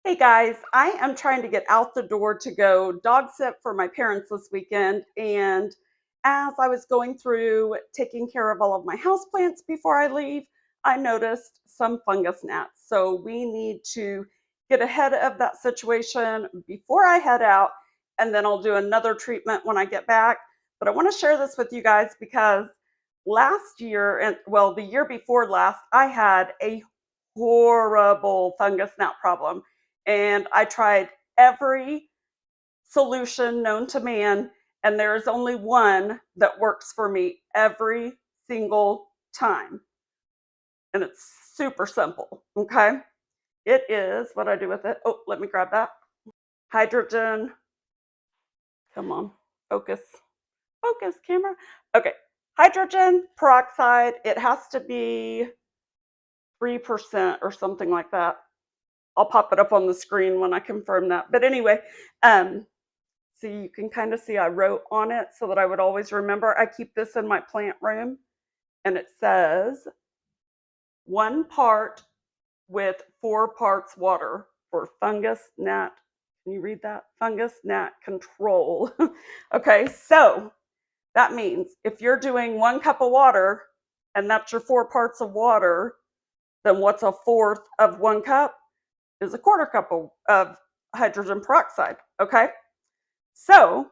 Hey guys, I am trying to get out the door to go dog sit for my parents this weekend. And as I was going through taking care of all of my houseplants before I leave, I noticed some fungus gnats. So we need to get ahead of that situation before I head out, and then I'll do another treatment when I get back. But I want to share this with you guys because last year, and well, the year before last, I had a horrible fungus gnat problem and I tried every solution known to man, and there is only one that works for me every single time. And it's super simple. Okay. It is what I do with it. Oh, let me grab that. Hydrogen. Come on. Focus. Focus, camera. Okay. Hydrogen peroxide. It has to be 3% or something like that. I'll pop it up on the screen when I confirm that. But anyway, so you can kind of see I wrote on it so that I would always remember. I keep this in my plant room, and it says 1 part with 4 parts water for fungus gnat. Can you read that? Fungus gnat control. Okay, so that means if you're doing 1 cup of water and that's your 4 parts of water, then what's a fourth of 1 cup is a quarter cup of hydrogen peroxide. Okay, so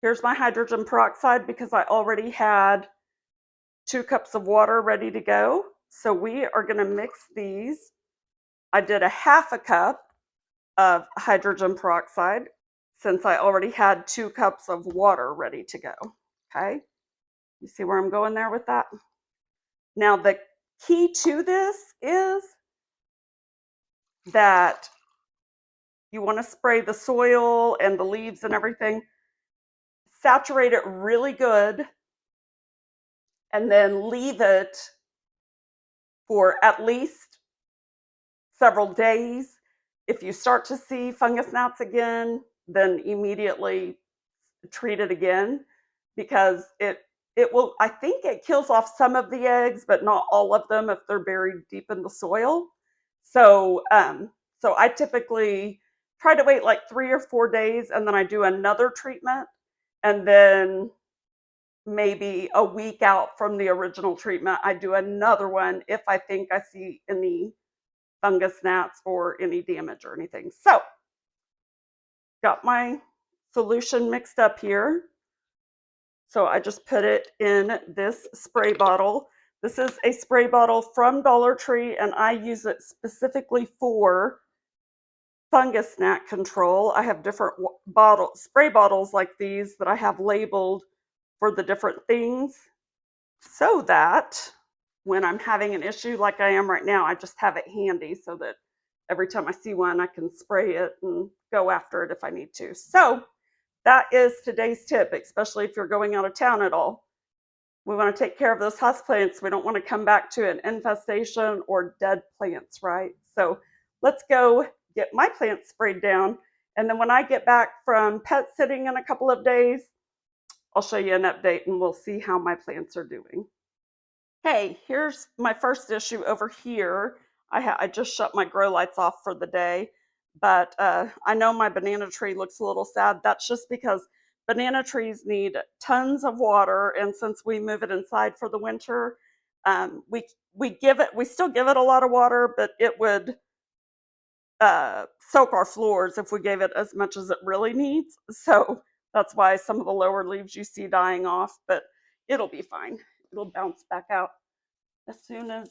here's my hydrogen peroxide because I already had 2 cups of water ready to go. So we are going to mix these. I did a half a cup of hydrogen peroxide since I already had 2 cups of water ready to go. Okay. You see where I'm going there with that? Now, the key to this is that you want to spray the soil and the leaves and everything, saturate it really good, and then leave it for at least several days. If you start to see fungus gnats again, then immediately treat it again because it will, I think it kills off some of the eggs, but not all of them if they're buried deep in the soil. So I typically try to wait like 3 or 4 days, and then I do another treatment, and then maybe a week out from the original treatment, I do another one if I think I see any fungus gnats or any damage or anything. So, got my solution mixed up here. So I just put it in this spray bottle. This is a spray bottle from Dollar Tree, and I use it specifically for fungus gnat control. I have different spray bottles like these that I have labeled for the different things so that when I'm having an issue like I am right now, I just have it handy so that every time I see one, I can spray it and go after it if I need to. So that is today's tip, especially if you're going out of town at all. We want to take care of those houseplants. We don't want to come back to an infestation or dead plants, right? So let's go get my plants sprayed down. And then when I get back from pet sitting in a couple of days, I'll show you an update and we'll see how my plants are doing. Hey, here's my first issue over here. I just shut my grow lights off for the day, but I know my banana tree looks a little sad. That's just because banana trees need tons of water, and since we move it inside for the winter, we still give it a lot of water, but it would soak our floors if we gave it as much as it really needs. So that's why some of the lower leaves you see dying off, but it'll be fine. It'll bounce back out as soon as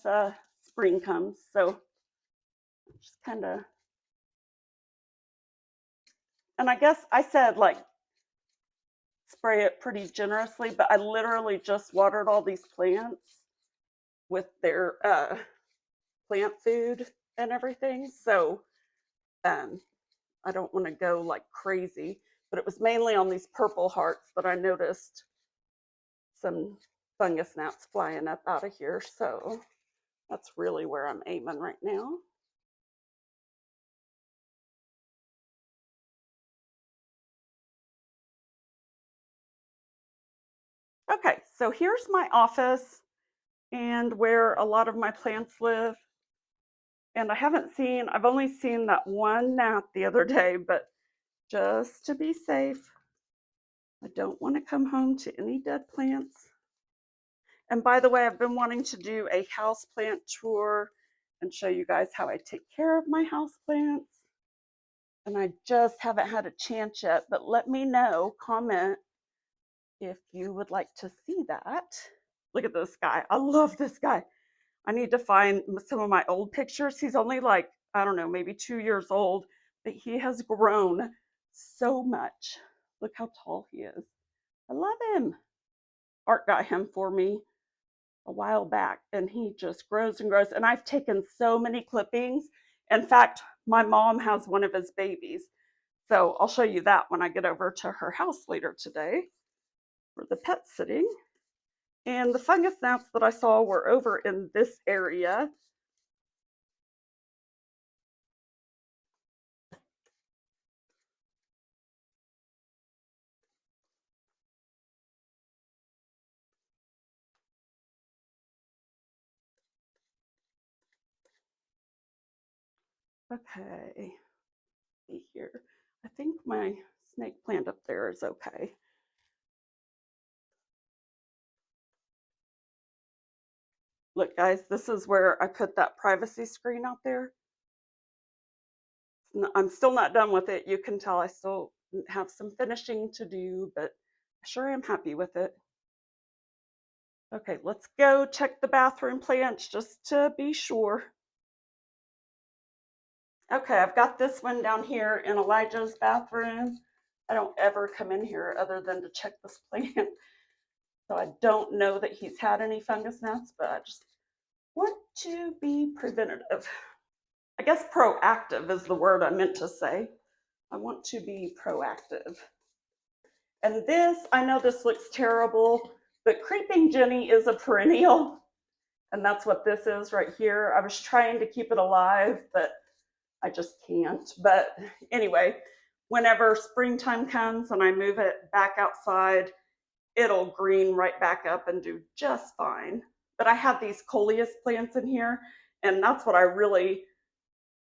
spring comes. So just kind of, and I guess I said like spray it pretty generously, but I literally just watered all these plants with their plant food and everything. So I don't want to go like crazy, but it was mainly on these purple hearts that I noticed some fungus gnats flying up out of here. So that's really where I'm aiming right now. Okay, so here's my office and where a lot of my plants live. And I've only seen that one gnat the other day, but just to be safe, I don't want to come home to any dead plants. And by the way, I've been wanting to do a houseplant tour and show you guys how I take care of my houseplants. And I just haven't had a chance yet, but let me know, comment if you would like to see that. Look at this guy. I love this guy. I need to find some of my old pictures. He's only like, I don't know, maybe 2 years old, but he has grown so much. Look how tall he is. I love him. Art got him for me a while back, and he just grows and grows. And I've taken so many clippings. In fact, my mom has one of his babies. So I'll show you that when I get over to her house later today for the pet sitting. And the fungus gnats that I saw were over in this area. Okay, see here. I think my snake plant up there is okay. Look, guys, this is where I put that privacy screen out there. I'm still not done with it. You can tell I still have some finishing to do, but I sure am happy with it. Okay, let's go check the bathroom plants just to be sure. Okay, I've got this one down here in Elijah's bathroom. I don't ever come in here other than to check this plant. So I don't know that he's had any fungus gnats, but I just want to be preventative. I guess proactive is the word I meant to say. I want to be proactive. And this, I know this looks terrible, but Creeping Jenny is a perennial. And that's what this is right here. I was trying to keep it alive, but I just can't. But anyway, whenever springtime comes and I move it back outside, it'll green right back up and do just fine. But I have these coleus plants in here, and that's what I really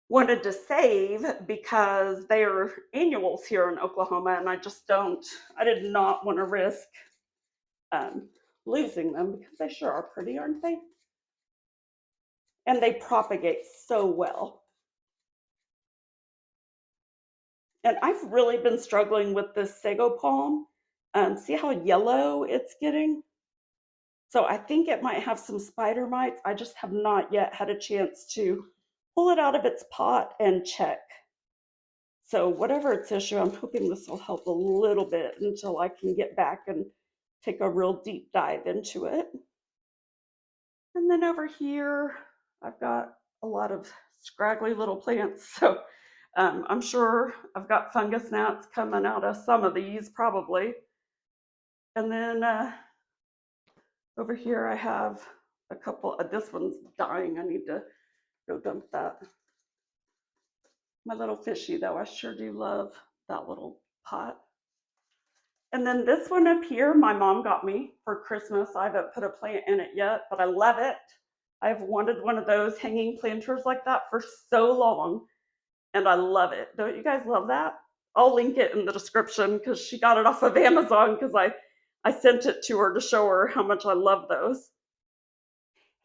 wanted to save because they are annuals here in Oklahoma, and I did not want to risk losing them because they sure are pretty, aren't they? And they propagate so well. And I've really been struggling with this sago palm. See how yellow it's getting? So I think it might have some spider mites. I just have not yet had a chance to pull it out of its pot and check. So whatever its issue, I'm hoping this will help a little bit until I can get back and take a real deep dive into it. And then over here, I've got a lot of scraggly little plants. So I'm sure I've got fungus gnats coming out of some of these probably. And then over here I have a couple, this one's dying. I need to go dump that. My little fishy though, I sure do love that little pot. And then this one up here, my mom got me for Christmas. I haven't put a plant in it yet, but I love it. I've wanted one of those hanging planters like that for so long, and I love it. Don't you guys love that? I'll link it in the description because she got it off of Amazon because I sent it to her to show her how much I love those.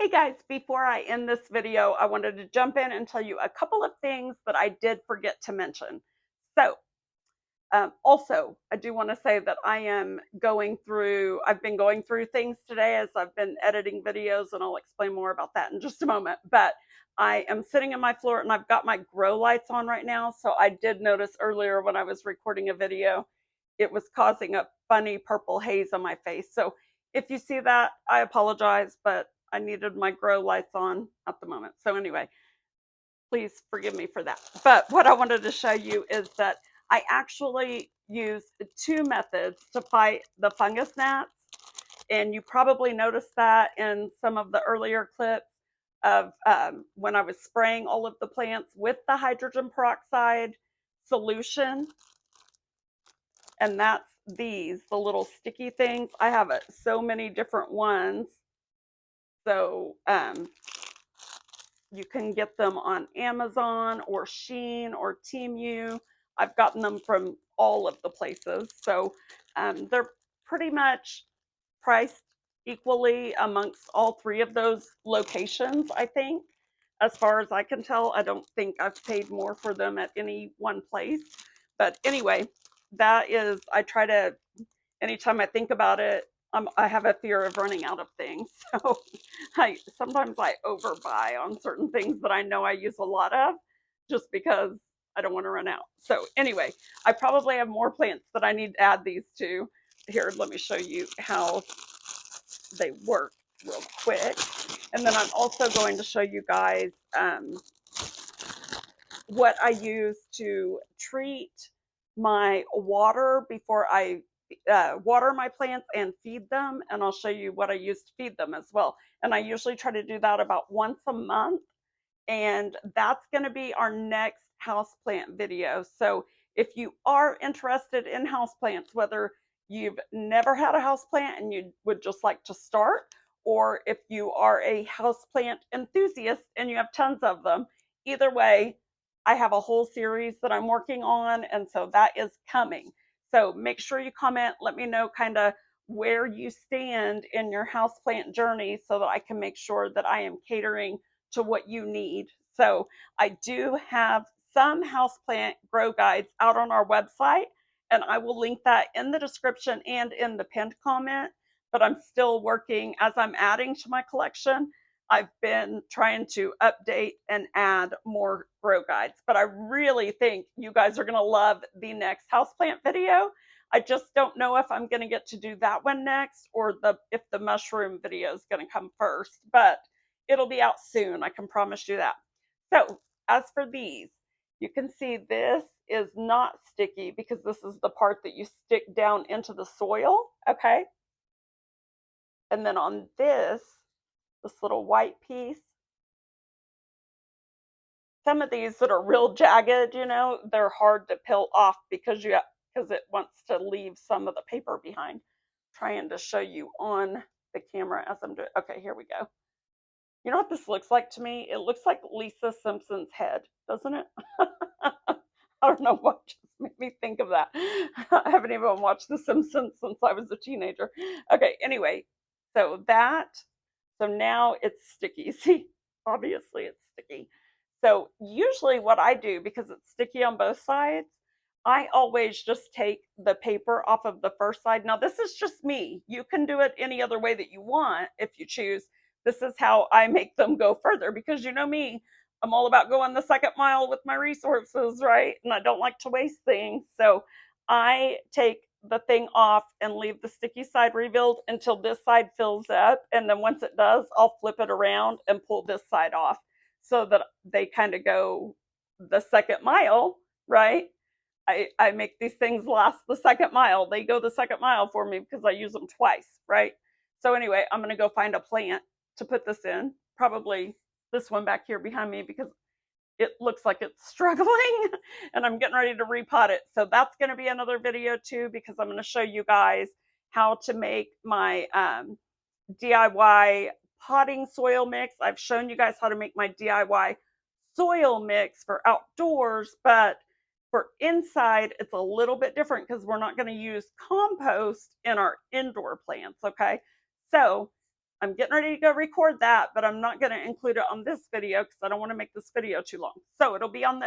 Hey guys, before I end this video, I wanted to jump in and tell you a couple of things that I did forget to mention. So also, I do want to say that I've been going through things today as I've been editing videos, and I'll explain more about that in just a moment. But I am sitting in my floor and I've got my grow lights on right now. So I did notice earlier when I was recording a video, it was causing a funny purple haze on my face. So if you see that, I apologize, but I needed my grow lights on at the moment. So anyway, please forgive me for that. But what I wanted to show you is that I actually use two methods to fight the fungus gnats. And you probably noticed that in some of the earlier clips of when I was spraying all of the plants with the hydrogen peroxide solution. And that's the little sticky things. I have so many different ones. So You can get them on Amazon or Shein or Temu. I've gotten them from all of the places. So they're pretty much priced equally amongst all three of those locations, I think. As far as I can tell, I don't think I've paid more for them at any one place. But anyway, that is, I try to, anytime I think about it, I have a fear of running out of things. So sometimes I overbuy on certain things that I know I use a lot of just because I don't want to run out. So anyway, I probably have more plants that I need to add these to. Here, let me show you how they work real quick. And then I'm also going to show you guys what I use to treat my water before I water my plants and feed them. And I'll show you what I use to feed them as well. And I usually try to do that about once a month, and that's going to be our next houseplant video. So if you are interested in houseplants, whether you've never had a houseplant and you would just like to start, or if you are a houseplant enthusiast and you have tons of them, either way, I have a whole series that I'm working on, and so that is coming. So make sure you comment, let me know kind of where you stand in your houseplant journey so that I can make sure that I am catering to what you need. So I do have some houseplant grow guides out on our website, and I will link that in the description and in the pinned comment. But I'm still working as I'm adding to my collection. I've been trying to update and add more grow guides, but I really think you guys are going to love the next houseplant video. I just don't know if I'm going to get to do that one next or if the mushroom video is going to come first, but it'll be out soon. I can promise you that. So as for these, you can see this is not sticky because this is the part that you stick down into the soil. Okay. And then on this little white piece, some of these that are real jagged, they're hard to peel off because it wants to leave some of the paper behind. Trying to show you on the camera as I'm doing. Okay, here we go. You know what this looks like to me? It looks like Lisa Simpson's head, doesn't it? I don't know what just made me think of that. I haven't even watched The Simpsons since I was a teenager. Okay, anyway, so now it's sticky. See, obviously it's sticky. So usually what I do, because it's sticky on both sides, I always just take the paper off of the first side. Now, this is just me. You can do it any other way that you want if you choose. This is how I make them go further because you know me, I'm all about going the second mile with my resources, right? And I don't like to waste things. So I take the thing off and leave the sticky side revealed until this side fills up. And then once it does, I'll flip it around and pull this side off so that they kind of go the second mile, right? I make these things last the second mile. They go the second mile for me because I use them twice, right? So anyway, I'm going to go find a plant to put this in. Probably this one back here behind me because it looks like it's struggling and I'm getting ready to repot it. So that's going to be another video too because I'm going to show you guys how to make my DIY potting soil mix. I've shown you guys how to make my DIY soil mix for outdoors, but for inside, it's a little bit different because we're not going to use compost in our indoor plants. Okay. So I'm getting ready to go record that, but I'm not going to include it on this video because I don't want to make this video too long. So it'll be on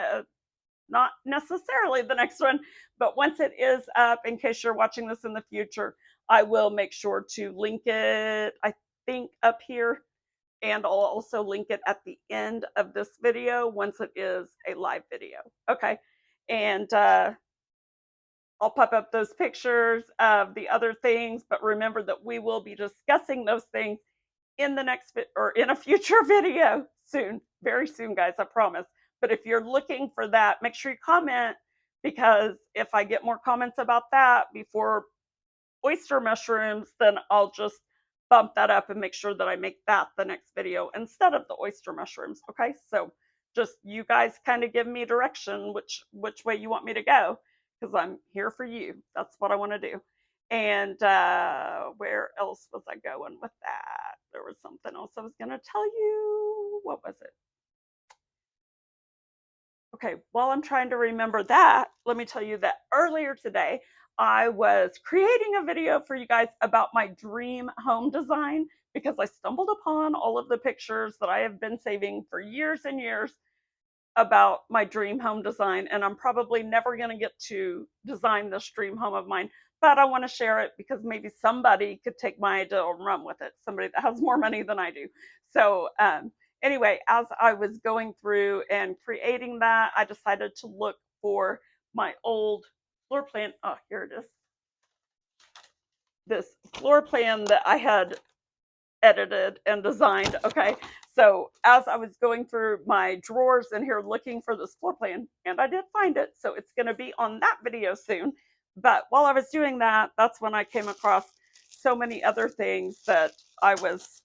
not necessarily the next one, but once it is up, in case you're watching this in the future, I will make sure to link it, I think, up here. And I'll also link it at the end of this video once it is a live video. Okay. And I'll pop up those pictures of the other things, but remember that we will be discussing those things in the next or in a future video soon, very soon, guys, I promise. But if you're looking for that, make sure you comment because if I get more comments about that before oyster mushrooms, then I'll just bump that up and make sure that I make that the next video instead of the oyster mushrooms. Okay, so just you guys kind of give me direction which way you want me to go because I'm here for you. That's what I want to do. And where else was I going with that? There was something else I was going to tell you. What was it? Okay, while I'm trying to remember that, let me tell you that earlier today, I was creating a video for you guys about my dream home design because I stumbled upon all of the pictures that I have been saving for years and years about my dream home design, and I'm probably never going to get to design this dream home of mine, but I want to share it because maybe somebody could take my idea and run with it, somebody that has more money than I do. So anyway, as I was going through and creating that, I decided to look for my old floor plan. Oh, here it is. This floor plan that I had edited and designed. Okay, so as I was going through my drawers in here looking for this floor plan, and I did find it, so it's going to be on that video soon. But while I was doing that, that's when I came across so many other things that I was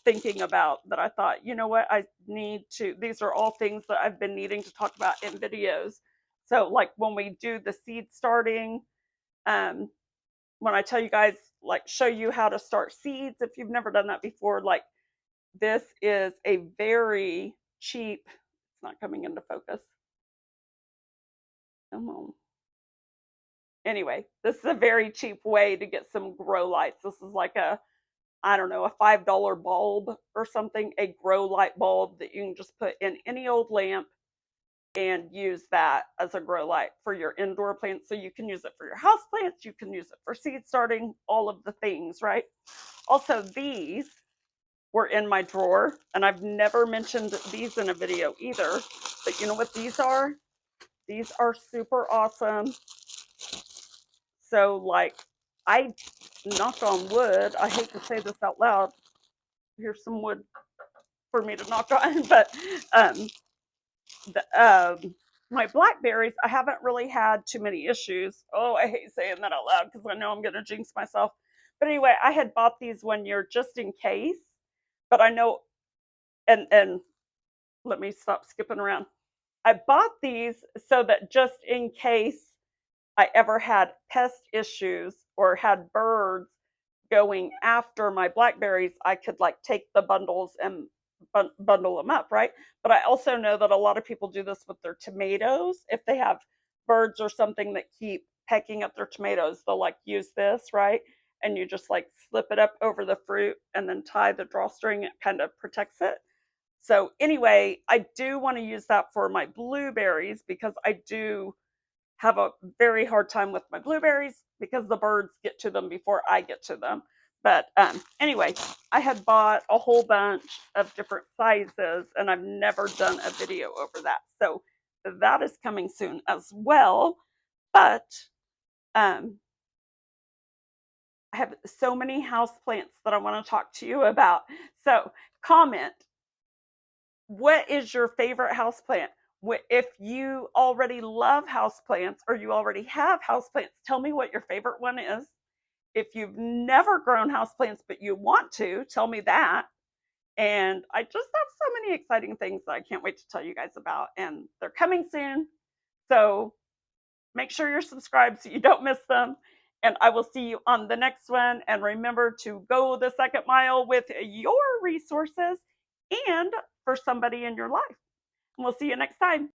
thinking about that I thought, you know what, I need to, these are all things that I've been needing to talk about in videos. So like when we do the seed starting, um, when I tell you guys, like show you how to start seeds, if you've never done that before, like this is a very cheap, it's not coming into focus. Come on. Anyway, this is a very cheap way to get some grow lights. This is like a, I don't know, a $5 bulb or something, a grow light bulb that you can just put in any old lamp and use that as a grow light for your indoor plants. So you can use it for your house plants, you can use it for seed starting, all of the things, right? Also, these were in my drawer, and I've never mentioned these in a video either, but you know what these are? These are super awesome. So like, I knock on wood, I hate to say this out loud, here's some wood for me to knock on, but my blackberries, I haven't really had too many issues. Oh, I hate saying that out loud because I know I'm going to jinx myself. But anyway, I had bought these one year just in case, but I know, and let me stop skipping around. I bought these so that just in case I ever had pest issues or had birds going after my blackberries, I could like take the bundles and bundle them up, right? But I also know that a lot of people do this with their tomatoes. If they have birds or something that keep pecking at their tomatoes, they'll like use this, right? And you just like slip it up over the fruit and then tie the drawstring. It kind of protects it. So anyway, I do want to use that for my blueberries because I do have a very hard time with my blueberries because the birds get to them before I get to them. But anyway, I had bought a whole bunch of different sizes and I've never done a video over that. So that is coming soon as well. But I have so many house plants that I want to talk to you about. So comment, what is your favorite house plant? If you already love houseplants or you already have houseplants, tell me what your favorite one is. If you've never grown houseplants but you want to, tell me that. And I just have so many exciting things that I can't wait to tell you guys about, and they're coming soon. So make sure you're subscribed so you don't miss them. And I will see you on the next one. And remember to go the second mile with your resources and for somebody in your life. And we'll see you next time.